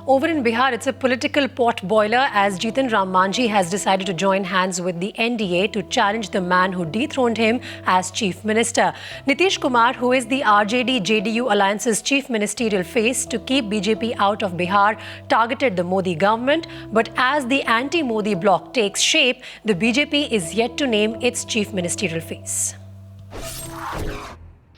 Over in Bihar, it's a political pot boiler as Jitan Ram Manjhi has decided to join hands with the NDA to challenge the man who dethroned him as Chief Minister. Nitish Kumar, who is the RJD-JDU alliance's chief ministerial face to keep BJP out of Bihar, targeted the Modi government. But as the anti-Modi bloc takes shape, the BJP is yet to name its chief ministerial face.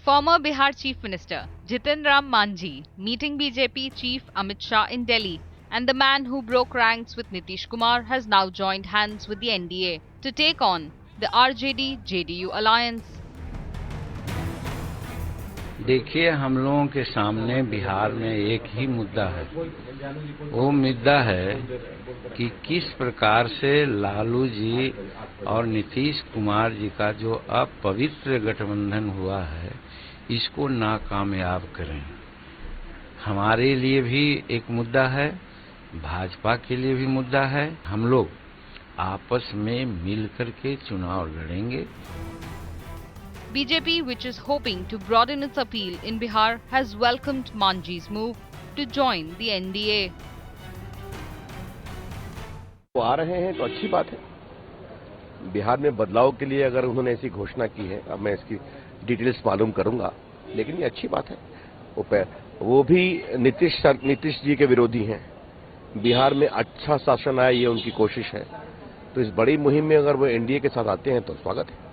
Former Bihar Chief Minister Jitan Ram Manjhi meeting BJP Chief Amit Shah in Delhi, and the man who broke ranks with Nitish Kumar has now joined hands with the NDA to take on the RJD-JDU alliance. देखिए, हम लोगों के सामने बिहार में एक ही मुद्दा है। वो मुद्दा है कि किस प्रकार से लालू जी और नीतीश कुमार जी का जो अपवित्र गठबंधन हुआ है, इसको नाकामयाब करें। हमारे लिए भी एक मुद्दा है, भाजपा के लिए भी मुद्दा है। हम लोग आपस में मिलकर के चुनाव लड़ेंगे। BJP, which is hoping to broaden its appeal in Bihar, has welcomed Manjhi's move to join the NDA. वो आ रहे हैं तो अच्छी बात है। बिहार में बदलाव के लिए अगर उन्होंने ऐसी घोषणा की है, अब मैं इसकी डिटेल्स मालूम करूंगा, लेकिन ये अच्छी बात है। वो भी नीतीश जी के विरोधी हैं। बिहार में अच्छा शासन आए, ये उनकी कोशिश है। तो इस बड़ी मुहिम में अगर वो एनडीए के साथ आते हैं तो स्वागत है।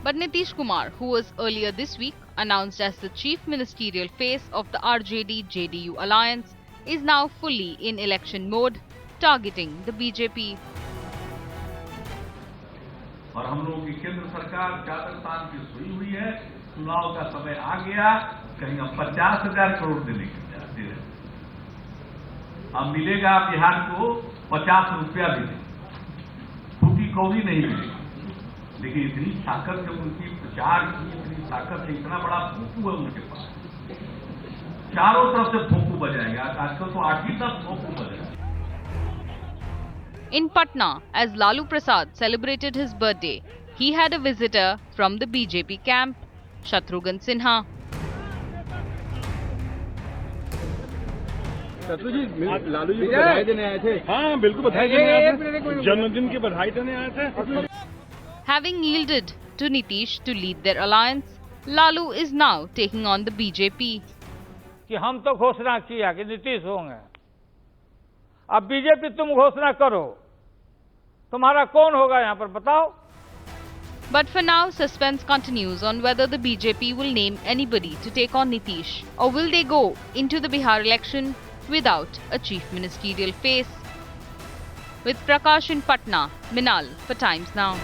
But Nitish Kumar, who was earlier this week announced as the chief ministerial face of the RJD-JDU alliance, is now fully in election mode, targeting the BJP. और हम लोगों की केंद्र सरकार चादरतान की सुई हुई है। चुनाव का समय आ गया, कहीं अब 50,000 करोड़ देने के दे रहे। अब मिलेगा बिहार को 50 रुपया भी नहीं, फूटी कौड़ी नहीं मिलेगी। लेकिन इतनी ताकत है उनकी, प्रचार की इतनी ताकत है, इतना बड़ा फूकू है उनके पास, चारों तरफ से फूकू बजाएगा। आजकल तो 8-10 फूकू बजाएगा। In Patna, as Lalu Prasad celebrated his birthday, he had a visitor from the BJP camp, Shatrughan Sinha. शत्रु जी, लालू जी को बधाई देने आए थे। हाँ, बिल्कुल बधाई देने आए थे। जन्मदिन की बधाई देने आए थे। Having yielded to Nitish to lead their alliance, Lalu is now taking on the BJP. कि हम तो घोषणा किया कि नीतीश होंगे, अब बीजेपी तुम घोषणा करो, तुम्हारा कौन होगा यहाँ पर बताओ। But for now, suspense continues on whether the BJP will name anybody to take on Nitish, or will they go into the Bihar election without a chief ministerial face. With Prakash in Patna, Minal for Times Now.